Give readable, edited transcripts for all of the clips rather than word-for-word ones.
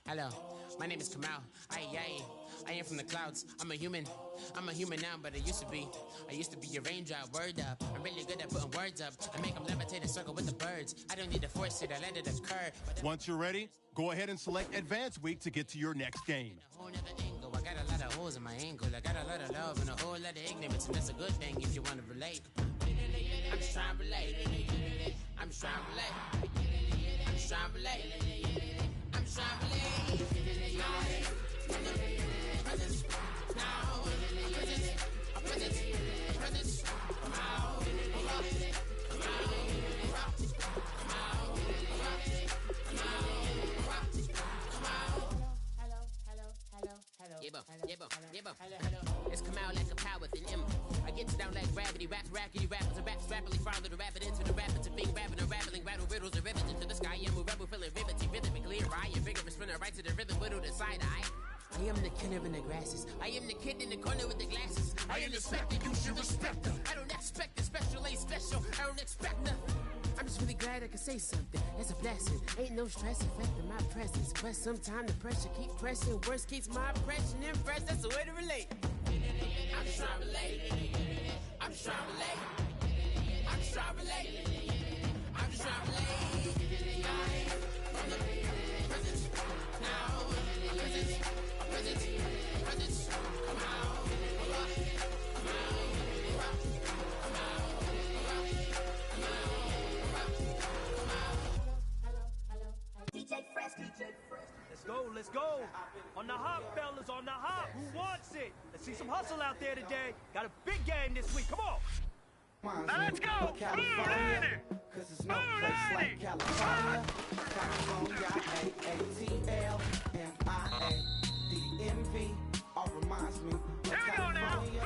Hello, my name is Kamal. I am from the clouds. I'm a human now, but I used to be a raindrop. Word up, I'm really good at putting words up. I make them levitate and circle with the birds. I don't need to force it, I let it occur. Once you're ready, go ahead and select Advanced Week to get to your next game. A whole nother angle. I got a lot of holes in my angle. I got a lot of love and a whole lot of ignorance, and that's a good thing if you want to relate. I'm just trying to relate. I'm just trying to relate. I'm just trying to relate. I'm just trying to relate. It's come out like a power within him. I get down like gravity, rappers and raps rapidly follow the rapid into the rapid to being rapping and rattling, rattle riddles and rivets into the sky. I'm a rebel feeling rhythmically right and vigorous, spinning right to the rhythm, widow to side eye. I am the kid in the grasses. I am the kid in the corner with the glasses. I am the specter, you should respect her. I don't expect a special, ain't special. I don't expect nothing. I'm just really glad I can say something. It's a blessing. Ain't no stress affecting my presence. But sometimes the pressure keep pressing. Worst keeps my impression impressed. That's the way to relate. I'm just trying to relate. I'm just trying to relate. I'm just trying to relate. I'm just trying to relate. From the presence now. Presence. Come out. Let's go. On the hop, fellas, on the hop. Who wants it? Let's see some hustle out there today. Got a big game this week. Come on. Now let's go. California. Cause there's no place like California. California, AATLMIA. All reminds me of Here we go now. California.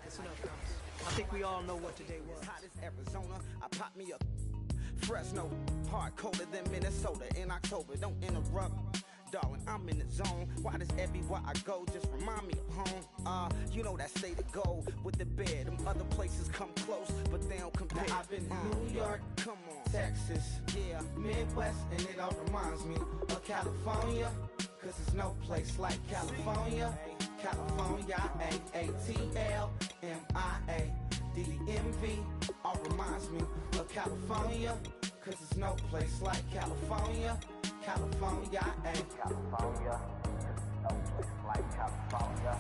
Listen up, fellas. I think we all know what today was. Hot as Arizona, I pop me a Fresno, hard colder than Minnesota in October. Don't interrupt, darling, I'm in the zone. Why does everywhere I go just remind me of home? You know that state of gold with the bed. Them other places come close, but they don't compare. Now I've been to New York, come on, Texas, yeah, Midwest, and it all reminds me of California. Cause there's no place like California. California, AATLMIA. All reminds me of California. Cause there's no place like California. California, California. No place like California.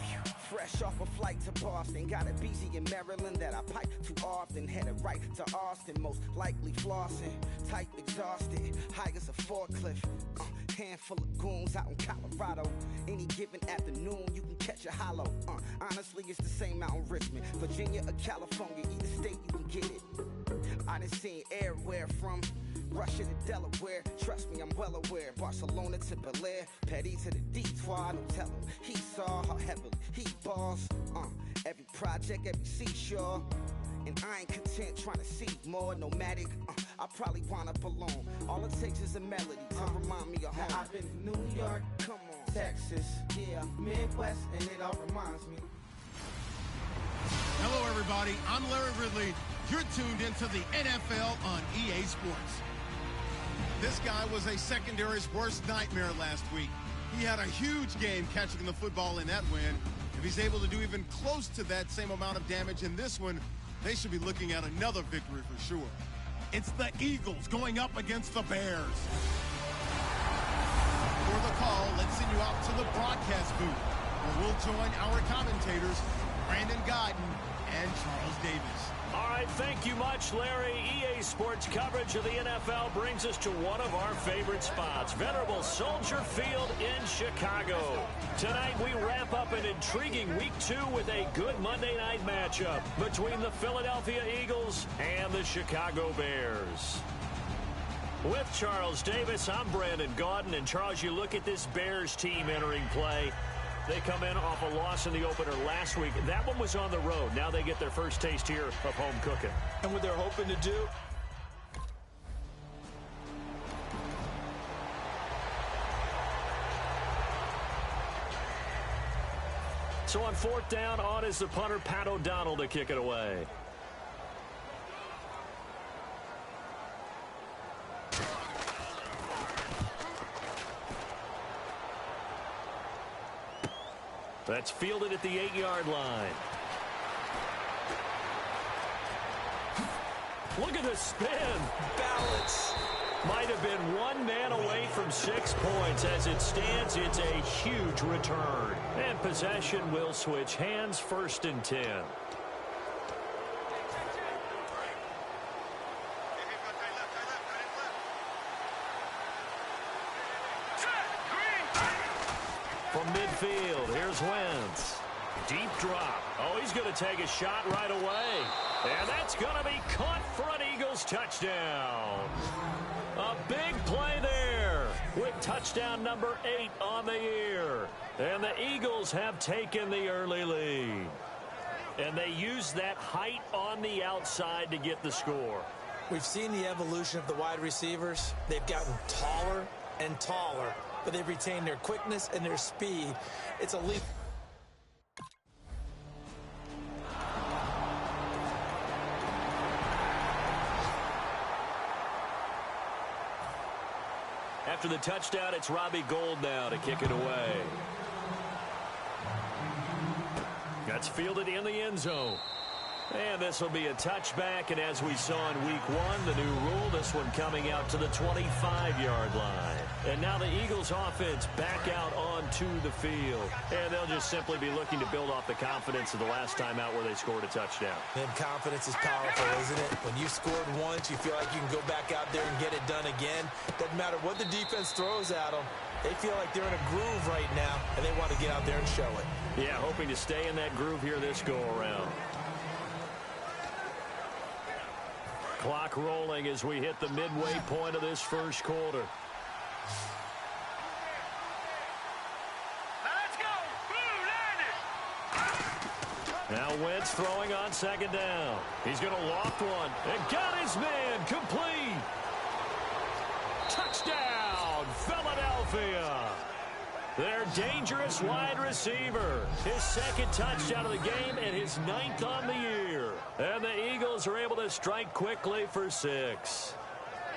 Fresh off a flight to Boston, got a BZ in Maryland that I pipe too often. Headed right to Austin, most likely flossing. Tight, exhausted, high as a forklift. Handful of goons out in Colorado. Any given afternoon, you can catch a hollow. Honestly, it's the same out in Richmond, Virginia or California. Either state, you can get it. I done seen everywhere from Russia to Delaware. Trust me, I'm well aware. Barcelona to Bel Air, Petty to the Detroit. Don't tell him he saw how heavily he balls. Every project, every seashore. And I ain't content trying to see more nomadic. I probably wind up alone. All it takes is a melody to remind me of home. Now I've been to New York, come on, Texas, yeah, Midwest, and it all reminds me. Hello, everybody. I'm Larry Ridley. You're tuned into the NFL on EA Sports. This guy was a secondary's worst nightmare last week. He had a huge game catching the football in that win. If he's able to do even close to that same amount of damage in this one, they should be looking at another victory for sure. It's the Eagles going up against the Bears. For the call, let's send you out to the broadcast booth, where we'll join our commentators, Brandon Godden and Charles Davis. All right, right, thank you much, Larry. EA Sports coverage of the NFL brings us to one of our favorite spots, venerable Soldier Field in Chicago. Tonight, we wrap up an intriguing Week 2 with a good Monday night matchup between the Philadelphia Eagles and the Chicago Bears. With Charles Davis, I'm Brandon Gaudin. And, Charles, you look at this Bears team entering play. They come in off a loss in the opener last week. That one was on the road. Now they get their first taste here of home cooking. And what they're hoping to do, so on 4th down, on is the punter, Pat O'Donnell, to kick it away. That's fielded at the 8-yard line. Look at the spin. balance. Might have been one man away from 6 points. As it stands, it's a huge return. And possession will switch hands, 1st and 10. From midfield, here's Wentz. Deep drop. Oh, he's going to take a shot right away. And that's going to be caught for an Eagles touchdown. A big play there with touchdown number 8 on the year. And the Eagles have taken the early lead. And they use that height on the outside to get the score. We've seen the evolution of the wide receivers. They've gotten taller and taller, but they've retained their quickness and their speed. It's a leap. After the touchdown, it's Robbie Gould now to kick it away. That's fielded in the end zone. And this will be a touchback, and as we saw in Week 1, the new rule, this one coming out to the 25-yard line. And now the Eagles offense back out onto the field. And they'll just simply be looking to build off the confidence of the last time out where they scored a touchdown. And confidence is powerful, isn't it? When you scored once, you feel like you can go back out there and get it done again. Doesn't matter what the defense throws at them. They feel like they're in a groove right now, and they want to get out there and show it. Yeah, hoping to stay in that groove here this go-around. Clock rolling as we hit the midway point of this first quarter. Let's go! Now Wentz throwing on 2nd down. He's going to loft one and got his man complete. Touchdown, Philadelphia. Their dangerous wide receiver. His 2nd touchdown of the game and his 9th on the year. And the Eagles are able to strike quickly for 6.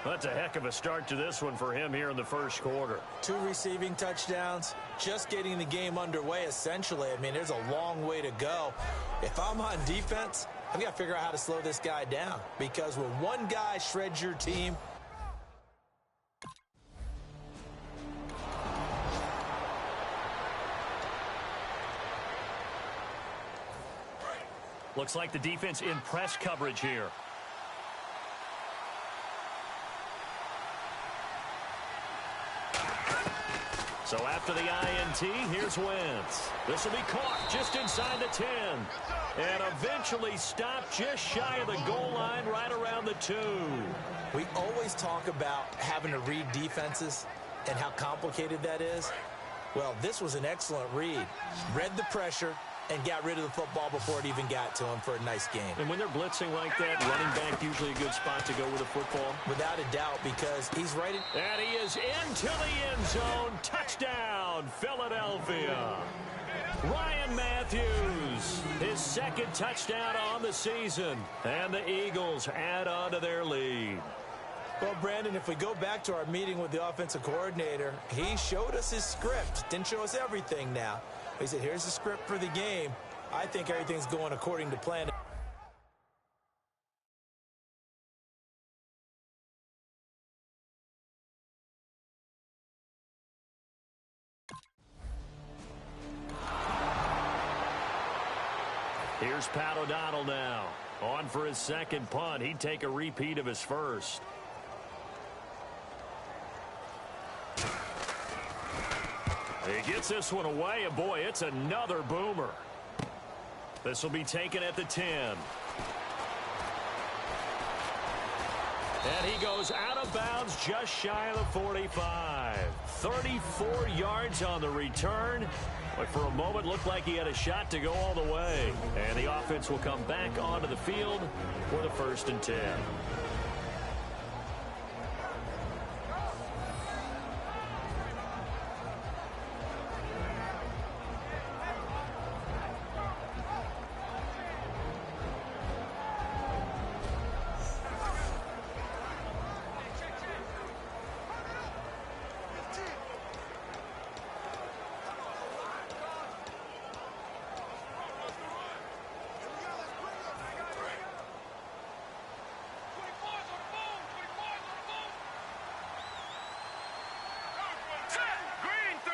That's a heck of a start to this one for him here in the first quarter. 2 receiving touchdowns, just getting the game underway essentially. I mean, there's a long way to go. If I'm on defense, I've got to figure out how to slow this guy down. Because when one guy shreds your team, looks like the defense in press coverage here. So after the INT, here's Wentz. This will be caught just inside the 10. And eventually stopped just shy of the goal line right around the 2. we always talk about having to read defenses and how complicated that is. Well, this was an excellent read. Read the pressure and got rid of the football before it even got to him for a nice game. And when they're blitzing like that, running back usually a good spot to go with a football. Without a doubt, because he's right in. And he is into the end zone. Touchdown, Philadelphia. Ryan Matthews, his 2nd touchdown on the season. And the Eagles add on to their lead. Well, Brandon, if we go back to our meeting with the offensive coordinator, he showed us his script. Didn't show us everything now. He said, here's the script for the game. I think everything's going according to plan. Here's Pat O'Donnell now. On for his second punt. He'd take a repeat of his first. He gets this one away, and boy, it's another boomer. This will be taken at the 10. And he goes out of bounds just shy of the 45. 34 yards on the return. But for a moment, looked like he had a shot to go all the way. And the offense will come back onto the field for the 1st and 10.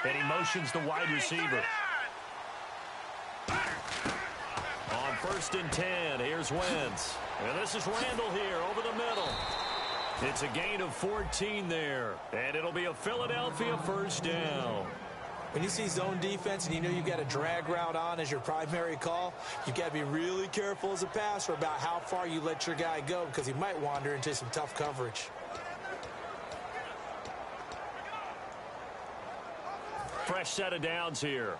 And he motions the wide receiver. On 1st and 10, here's Wentz. And this is Randall here over the middle. It's a gain of 14 there. And it'll be a Philadelphia 1st down. When you see zone defense and you know you've got a drag route on as your primary call, you've got to be really careful as a passer about how far you let your guy go because he might wander into some tough coverage. Fresh set of downs here.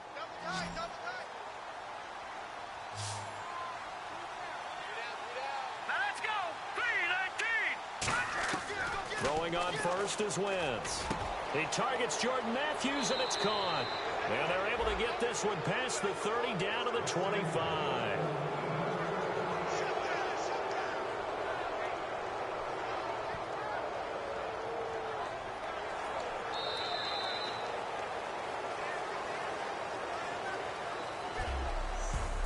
Let's go. 3-19. Throwing on first is Wentz. He targets Jordan Matthews, and it's caught. And they're able to get this one past the 30 down to the 25.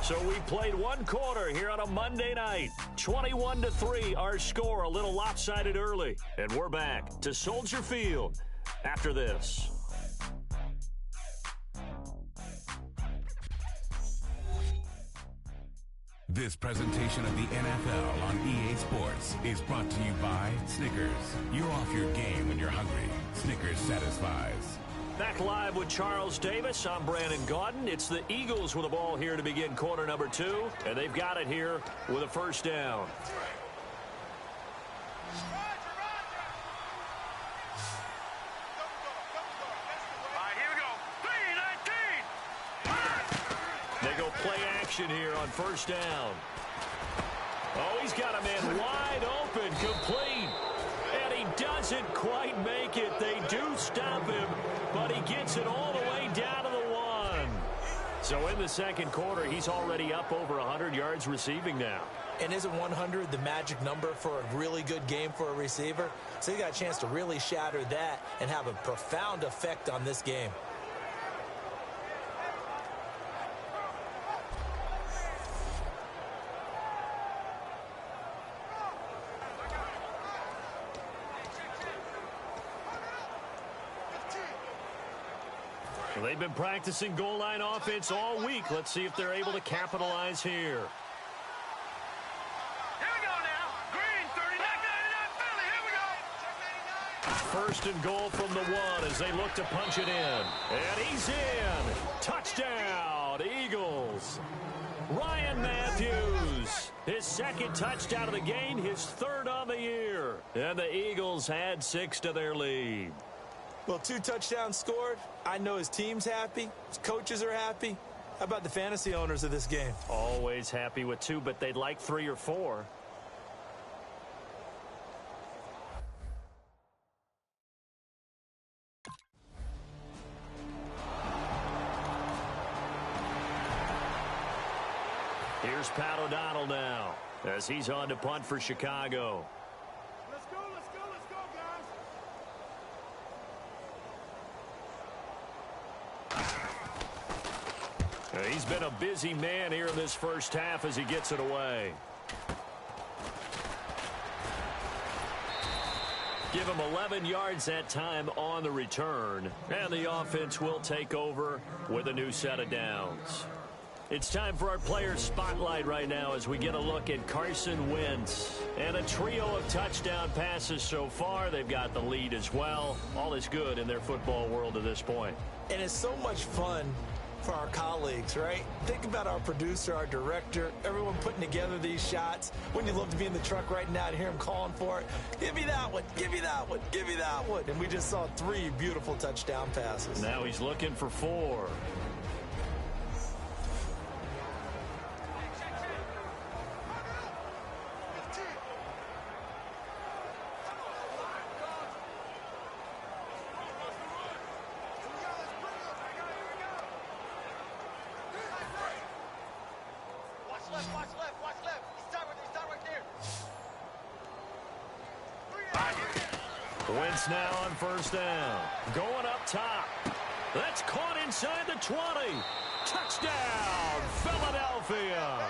So we played one quarter here on a Monday night. 21-3 our score, a little lopsided early. And we're back to Soldier Field after this. This presentation of the NFL on EA Sports is brought to you by Snickers. You're off your game when you're hungry. Snickers satisfies. Back live with Charles Davis. I'm Brandon Gaudin. It's the Eagles with the ball here to begin quarter number 2, and they've got it here with a 1st down. All right, here we go. 3-19. They go play action here on 1st down. Oh, he's got a man wide open, complete. And he doesn't quite make it. They do stop him, but he gets it all the way down to the 1. So in the second quarter, he's already up over 100 yards receiving now. And isn't 100 the magic number for a really good game for a receiver? So he got a chance to really shatter that and have a profound effect on this game. They've been practicing goal line offense all week. Let's see if they're able to capitalize here. Here we go now. Green, 39, 99, Philly. Here we go. 1st and goal from the 1 as they look to punch it in. And he's in. Touchdown, Eagles. Ryan Matthews, his 2nd touchdown of the game, his 3rd on the year. And the Eagles add 6 to their lead. Well, 2 touchdowns scored. I know his team's happy. His coaches are happy. How about the fantasy owners of this game? Always happy with 2, but they'd like 3 or 4. Here's Pat O'Donnell now as he's on to punt for Chicago. Let's go, let's go, let's go, guys. He's been a busy man here in this first half as he gets it away. Give him 11 yards that time on the return. And the offense will take over with a new set of downs. It's time for our player spotlight right now as we get a look at Carson Wentz. And a trio of touchdown passes so far. They've got the lead as well. All is good in their football world at this point. And it's so much fun for our colleagues, right? Think about our producer, our director, everyone putting together these shots. Wouldn't you love to be in the truck right now and hear him calling for it? Give me that one, give me that one, give me that one. And we just saw 3 beautiful touchdown passes. Now he's looking for 4. Wentz now on first down. Going up top. That's caught inside the 20. Touchdown, Philadelphia.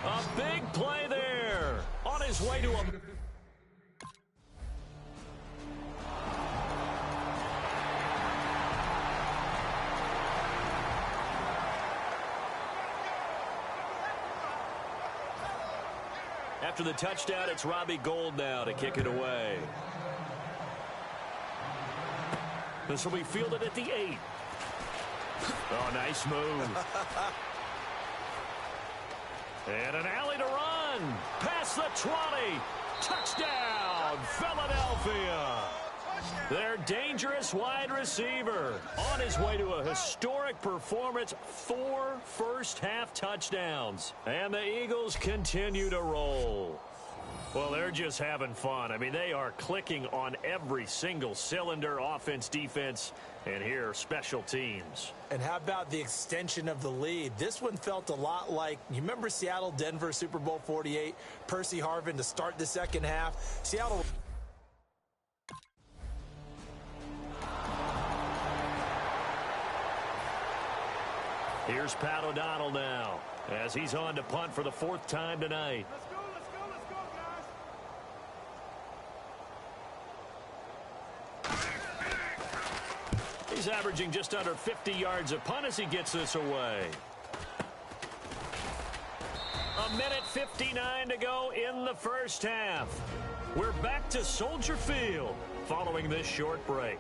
A big play there. On his way to a... After the touchdown, it's Robbie Gould now to kick it away. This will be fielded at the 8. Oh, nice move. And an alley to run. Past the 20. Touchdown, Philadelphia. Their dangerous wide receiver on his way to a historic performance. 4 first-half touchdowns. And the Eagles continue to roll. Well, they're just having fun. I mean, they are clicking on every single cylinder, offense, defense, and here, special teams. And how about the extension of the lead? This one felt a lot like, you remember Seattle-Denver Super Bowl 48? Percy Harvin to start the second half. Seattle... Here's Pat O'Donnell now as he's on to punt for the 4th time tonight. He's averaging just under 50 yards a punt as he gets this away. 1:59 to go in the first half. We're back to Soldier Field following this short break.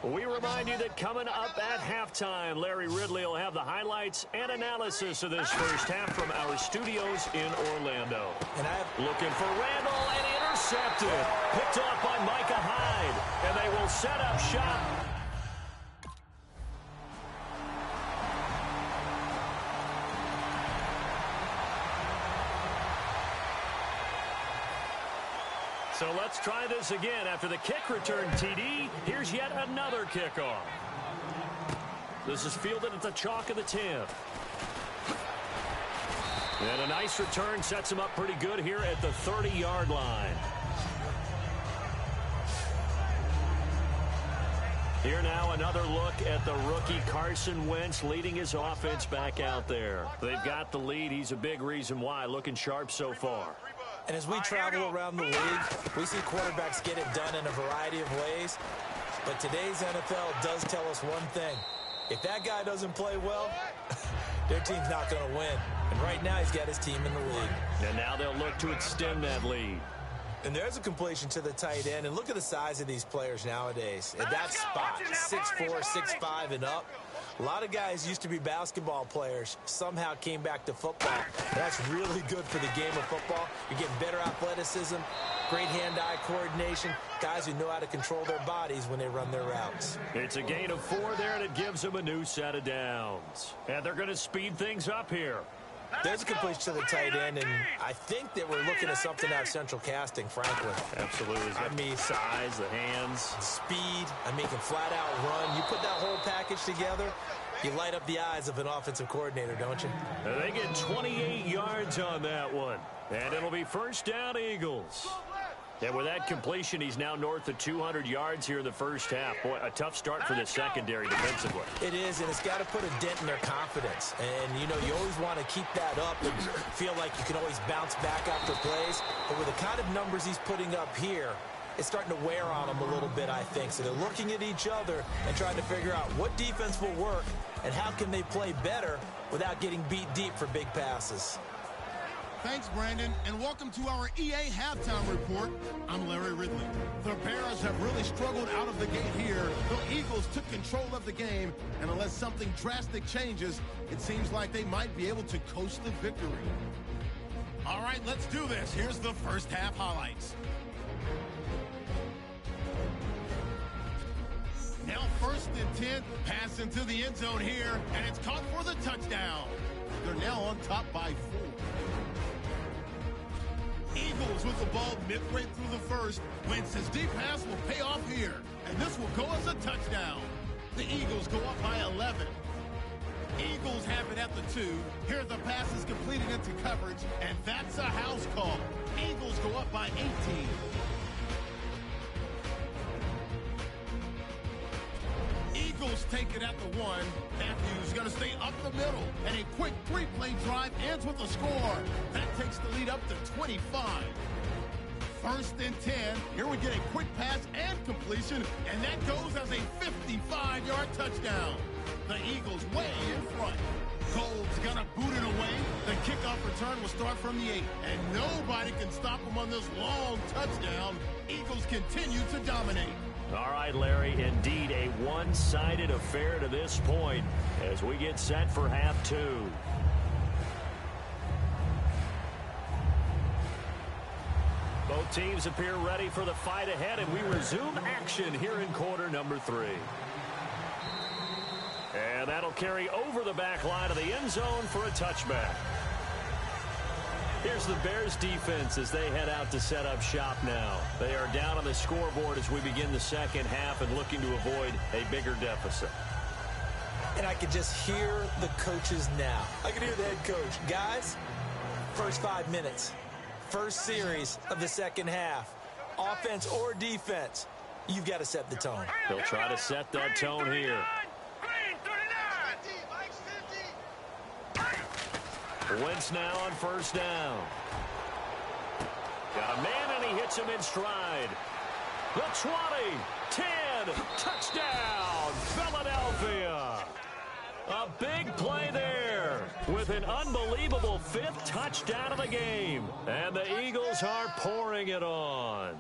We remind you that coming up at halftime, Larry Ridley will have the highlights and analysis of this first half from our studios in Orlando. And looking for Randall, and intercepted. Picked off by Micah Hyde, and they will set up shop. So let's try this again. After the kick return, TD, here's yet another kickoff. This is fielded at the chalk of the 10. And a nice return sets him up pretty good here at the 30-yard line. Here now another look at the rookie Carson Wentz leading his offense back out there. They've got the lead. He's a big reason why. Looking sharp so far. And as we travel around the league, we see quarterbacks get it done in a variety of ways. But today's NFL does tell us one thing. If that guy doesn't play well, their team's not going to win. And right now, he's got his team in the lead. And now they'll look to extend that lead. And there's a completion to the tight end. And look at the size of these players nowadays. At that spot, 6'4", 6'5", and up. A lot of guys used to be basketball players, somehow came back to football. That's really good for the game of football. You're getting better athleticism, great hand-eye coordination, guys who know how to control their bodies when they run their routes. It's a gain of 4 there, and it gives them a new set of downs. And they're going to speed things up here. There's a completion to the tight end, and I think that we're looking at something out of central casting, frankly. Absolutely. I mean, size, the hands. Speed. I mean, can flat-out run. You put that whole package together, you light up the eyes of an offensive coordinator, don't you? They get 28 yards on that one. And it'll be first down, Eagles. And with that completion, he's now north of 200 yards here in the first half. Boy, a tough start for the secondary defensively. It is, and it's got to put a dent in their confidence. And, you know, you always want to keep that up and feel like you can always bounce back after plays. But with the kind of numbers he's putting up here, is starting to wear on them a little bit, I think. So they're looking at each other and trying to figure out what defense will work and how can they play better without getting beat deep for big passes. Thanks, Brandon, and welcome to our EA Halftime Report. I'm Larry Ridley. The Bears have really struggled out of the gate here. The Eagles took control of the game, and unless something drastic changes, it seems like they might be able to coast the victory. All right, let's do this. Here's the first half highlights. Now 1st and 10, pass into the end zone here, and it's caught for the touchdown. They're now on top by 4. Eagles with the ball midway through the first. Wentz's deep pass will pay off here, and this will go as a touchdown. The Eagles go up by 11. Eagles have it at the 2. Here the pass is completed into coverage, and that's a house call. Eagles go up by 18. Eagles take it at the 1. Matthews going to stay up the middle, and a quick 3-play drive ends with a score. That takes the lead up to 25. 1st and 10. Here we get a quick pass and completion, and that goes as a 55-yard touchdown. The Eagles way in front. Gold's going to boot it away. The kickoff return will start from the 8, and nobody can stop them on this long touchdown. Eagles continue to dominate. All right, Larry, indeed a one-sided affair to this point as we get set for half 2. Both teams appear ready for the fight ahead, and we resume action here in quarter number 3. And that'll carry over the back line of the end zone for a touchback. Here's the Bears defense as they head out to set up shop now. They are down on the scoreboard as we begin the second half and looking to avoid a bigger deficit. And I can just hear the coaches now. I can hear the head coach. Guys, first 5 minutes, first series of the second half, offense or defense, you've got to set the tone. They'll try to set that tone here. Wentz now on first down. Got a man, and he hits him in stride. The 20, 10, touchdown, Philadelphia. A big play there with an unbelievable 5th touchdown of the game. And the Eagles are pouring it on.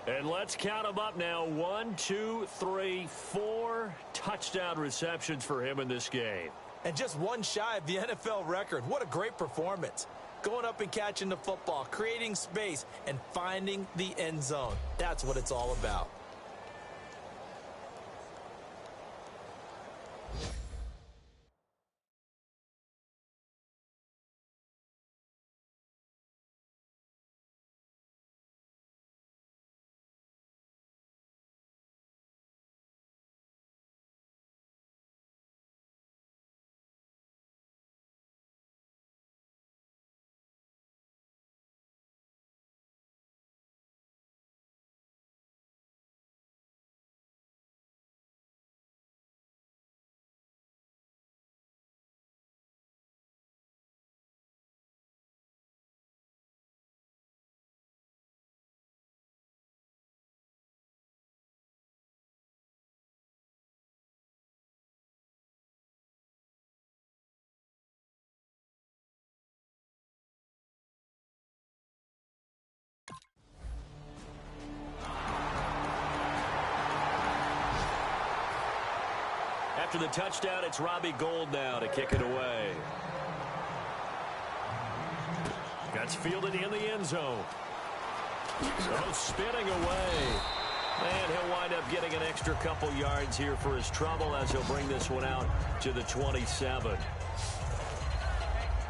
And let's count them up now. 1, 2, 3, 4 touchdown receptions for him in this game. And just one shy of the NFL record. What a great performance. Going up and catching the football, creating space, and finding the end zone. That's what it's all about. After the touchdown, it's Robbie Gould now to kick it away. That's fielded in the end zone. So spinning away. And he'll wind up getting an extra couple yards here for his trouble as he'll bring this one out to the 27.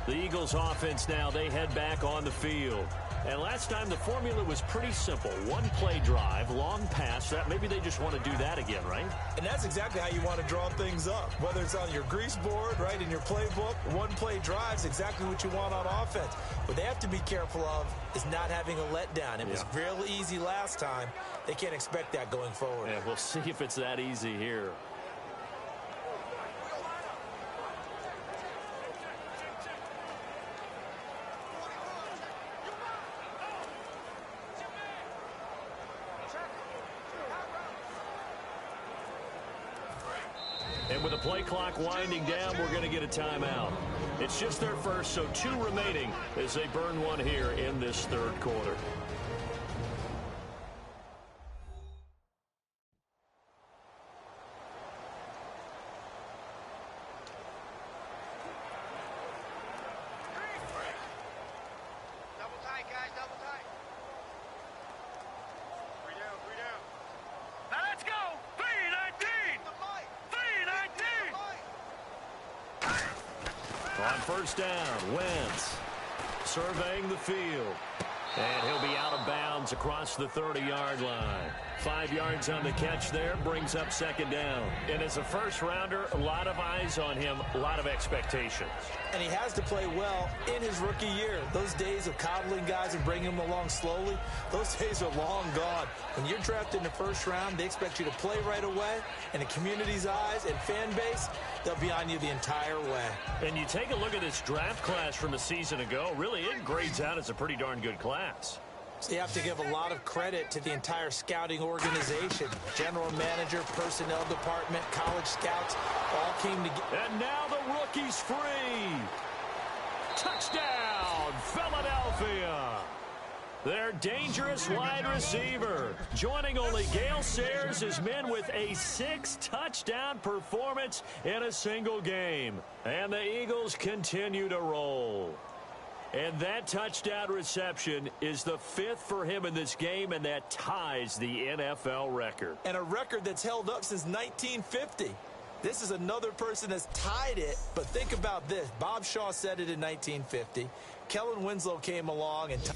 The Eagles offense now, they head back on the field. And last time the formula was pretty simple. One play drive, long pass. That maybe they just want to do that again, right? And that's exactly how you want to draw things up. Whether it's on your grease board, right, in your playbook, one play drive is exactly what you want on offense. What they have to be careful of is not having a letdown. It was real easy last time. They can't expect that going forward. Yeah, we'll see if it's that easy here. play clock winding down, we're going to get a timeout. It's just their first, so 2 remaining as they burn one here in this third quarter. On first down, Wentz surveying the field. And he'll be out of bounds across the 30-yard line. 5 yards on the catch there, brings up second down. And as a first-rounder, a lot of eyes on him, a lot of expectations. And he has to play well in his rookie year. Those days of coddling guys and bringing them along slowly, those days are long gone. When you're drafted in the first round, they expect you to play right away. And the community's eyes and fan base, they'll be on you the entire way. And you take a look at this draft class from a season ago, really it grades out as a pretty darn good class. So you have to give a lot of credit to the entire scouting organization. General manager, personnel department, college scouts, all came together. And now the rookie's free. Touchdown, Philadelphia. Their dangerous wide receiver, joining only Gale Sayers, is men with a 6-touchdown performance in a single game. And the Eagles continue to roll. And that touchdown reception is the 5th for him in this game, and that ties the NFL record. And a record that's held up since 1950. This is another person that's tied it, but think about this. Bob Shaw said it in 1950. Kellen Winslow came along and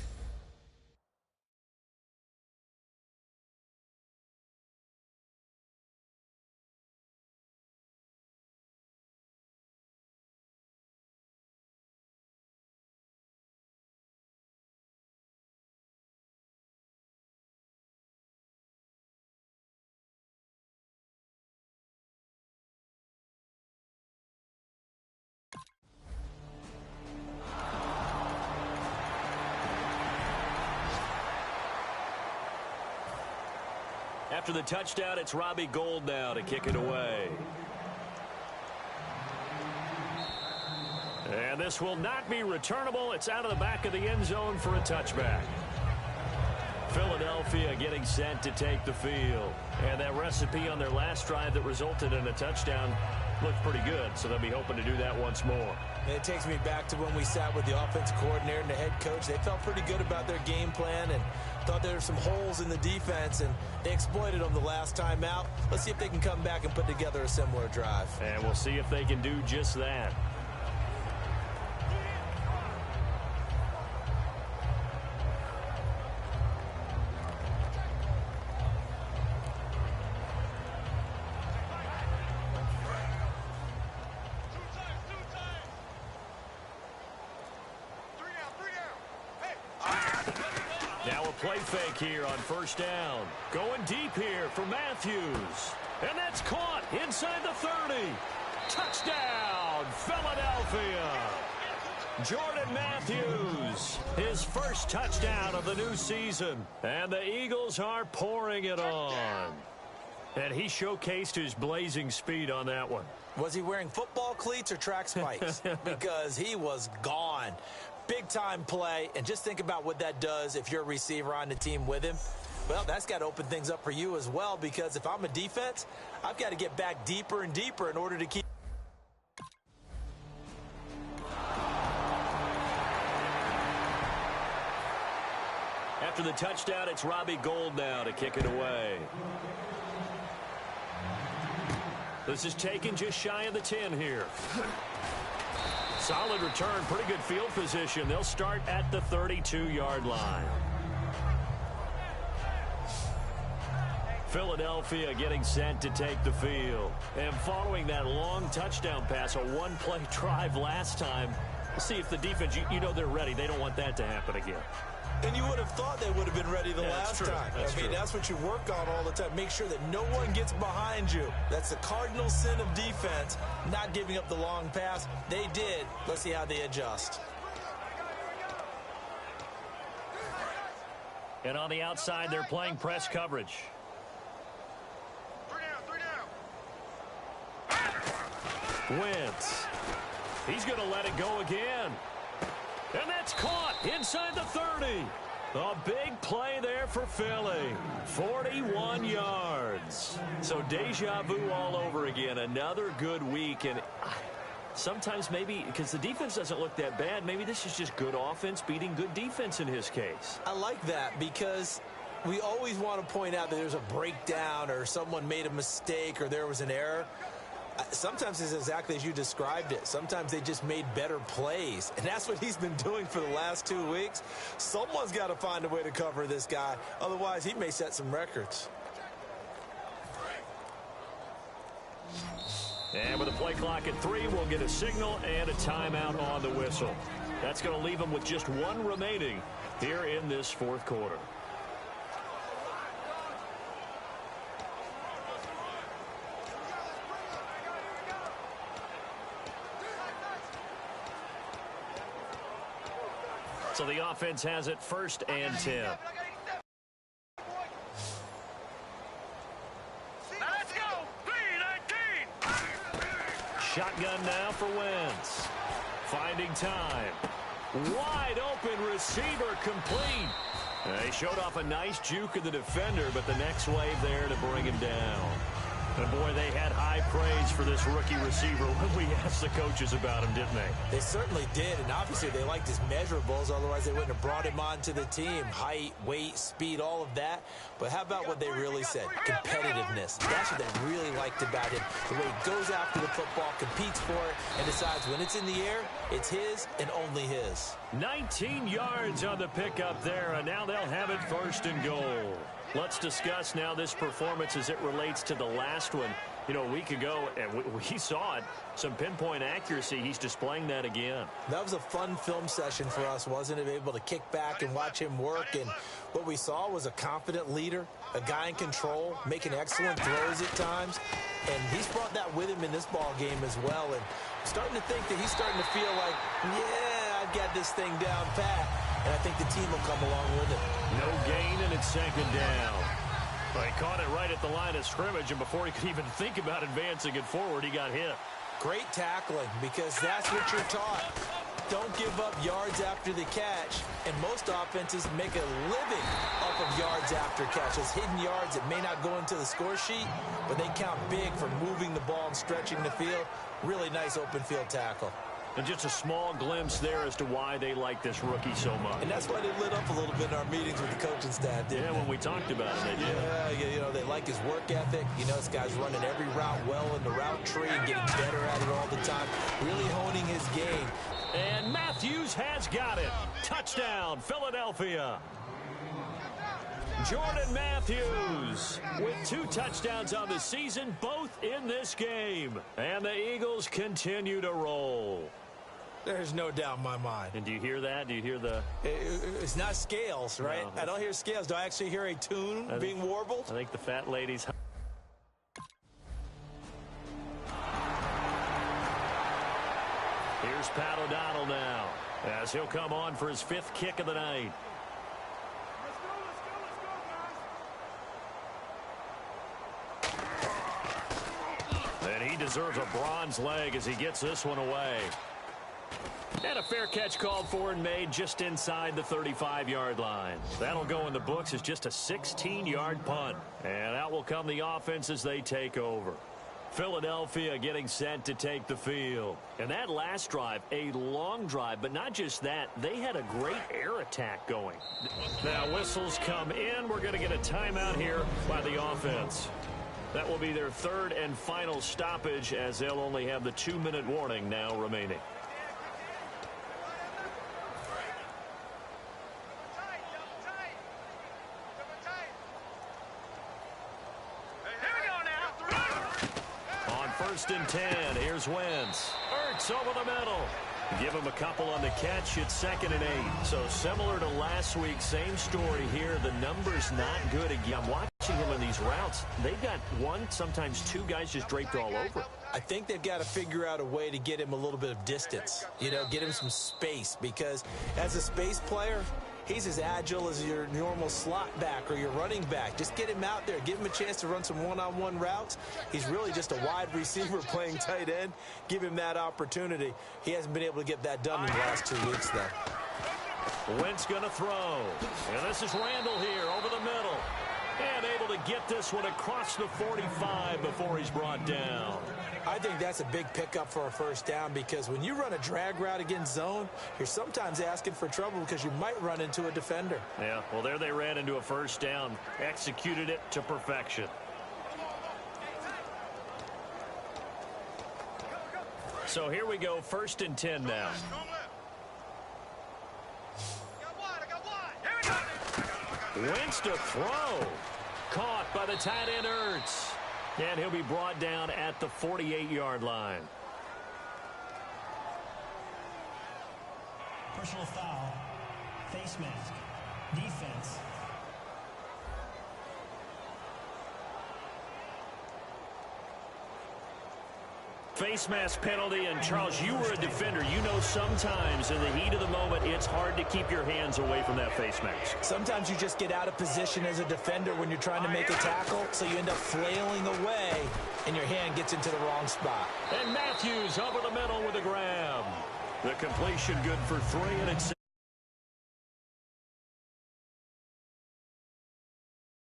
after the touchdown, it's Robbie Gould now to kick it away. And this will not be returnable. It's out of the back of the end zone for a touchback. Philadelphia getting set to take the field. And that recipe on their last drive that resulted in a touchdown looked pretty good, so they'll be hoping to do that once more. And it takes me back to when we sat with the offensive coordinator and the head coach. They felt pretty good about their game plan and thought there were some holes in the defense, and they exploited them the last time out. Let's see if they can come back and put together a similar drive. And we'll see if they can do just that. Play fake here on first down. Going deep here for Matthews. And that's caught inside the 30. Touchdown, Philadelphia. Jordan Matthews, his first touchdown of the new season. And the Eagles are pouring it on. And he showcased his blazing speed on that one. Was he wearing football cleats or track spikes? Because he was gone. Big-time play, and just think about what that does if you're a receiver on the team with him. Well, that's got to open things up for you as well, because if I'm a defense, I've got to get back deeper and deeper in order to keep. After the touchdown, it's Robbie Gould now to kick it away. This is taken just shy of the 10 here. Solid return, pretty good field position. They'll start at the 32-yard line. Philadelphia getting set to take the field. And following that long touchdown pass, a one-play drive last time, we'll see if the defense, you know they're ready. They don't want that to happen again. And you would have thought they would have been ready the last time. I mean, that's what you work on all the time. Make sure that no one gets behind you. That's the cardinal sin of defense, not giving up the long pass. They did. Let's see how they adjust. And on the outside, they're playing press coverage. Wentz. He's going to let it go again. And that's caught inside the 30. A big play there for Philly. 41 yards. So deja vu all over again. Another good week. And sometimes maybe because the defense doesn't look that bad, maybe this is just good offense beating good defense in his case. I like that because we always want to point out that there's a breakdown or someone made a mistake or there was an error. Sometimes it's exactly as you described it. Sometimes they just made better plays. And that's what he's been doing for the last 2 weeks. Someone's got to find a way to cover this guy. Otherwise, he may set some records. And with a play clock at 3, we'll get a signal and a timeout on the whistle. That's going to leave them with just 1 remaining here in this fourth quarter. So the offense has it 1st and 10. Let's go! 3-19! Shotgun now for Wentz. Finding time. Wide open receiver complete. They showed off a nice juke of the defender, but the next wave there to bring him down. And boy, they had high praise for this rookie receiver when we asked the coaches about him, didn't they? They certainly did, and obviously they liked his measurables. Otherwise, they wouldn't have brought him onto the team. Height, weight, speed, all of that. But how about what they really said? Competitiveness. That's what they really liked about him. The way he goes after the football, competes for it, and decides when it's in the air, it's his and only his. 19 yards on the pickup there, and now they'll have it 1st and goal. Let's discuss now this performance as it relates to the last one. You know, a week ago, and we saw it, some pinpoint accuracy. He's displaying that again. That was a fun film session for us, wasn't it? Able to kick back and watch him work. And what we saw was a confident leader, a guy in control, making excellent throws at times. And he's brought that with him in this ball game as well. And I'm starting to think that he's starting to feel like, yeah, I've got this thing down pat. And I think the team will come along with it. No gain, and it's 2nd down. Well, he caught it right at the line of scrimmage, and before he could even think about advancing it forward, he got hit. Great tackling, because that's what you're taught. Don't give up yards after the catch, and most offenses make a living off of yards after catch. Those hidden yards that may not go into the score sheet, but they count big for moving the ball and stretching the field. Really nice open field tackle. And just a small glimpse there as to why they like this rookie so much. And that's why they lit up a little bit in our meetings with the coaching staff, didn't they? When we talked about it, they did. Yeah, you know, they like his work ethic. You know, this guy's running every route well in the route tree and getting better at it all the time. Really honing his game. And Matthews has got it. Touchdown, Philadelphia. Jordan Matthews with 2 touchdowns on the season, both in this game. And the Eagles continue to roll. There's no doubt in my mind. And do you hear that? Do you hear the... It's not scales, right? No, I don't hear scales. Do I actually hear a tune being warbled? I think the fat lady's... Here's Pat O'Donnell now, as he'll come on for his 5th kick of the night. And he deserves a bronze leg as he gets this one away. And a fair catch called for and made just inside the 35-yard line. That'll go in the books as just a 16-yard punt. And out will come the offense as they take over. Philadelphia getting set to take the field. And that last drive, a long drive, but not just that, they had a great air attack going. Now whistles come in. We're going to get a timeout here by the offense. That will be their 3rd and final stoppage, as they'll only have the 2-minute warning now remaining. On 1st and 10, here's Wentz. Ertz over the middle. Give him a couple on the catch. It's 2nd and 8. So similar to last week, same story here. The number's not good again. I'm watching him in these routes. They've got 1, sometimes 2 guys just draped all over. I think they've got to figure out a way to get him a little bit of distance. You know, get him some space, because as a space player, He's as agile as your normal slot back or your running back. Just get him out there. Give him a chance to run some one-on-one routes. He's really just a wide receiver playing tight end. Give him that opportunity. He hasn't been able to get that done in the last 2 weeks, though. Wentz going to throw. And this is Randall here over the middle. And able to get this one across the 45 before he's brought down. I think that's a big pickup for a first down because when you run a drag route against zone, you're sometimes asking for trouble because you might run into a defender. Yeah, well, there they ran into a first down. Executed it to perfection. So here we go, 1st and 10 now. Wentz to throw. Caught by the tight end Ertz. And he'll be brought down at the 48-yard line. Personal foul. Face mask. Defense. Face mask penalty, and Charles, you were a defender. You know sometimes in the heat of the moment, it's hard to keep your hands away from that face mask. Sometimes you just get out of position as a defender when you're trying to make a tackle, so you end up flailing away, and your hand gets into the wrong spot. And Matthews over the middle with a grab. The completion good for 3, and it's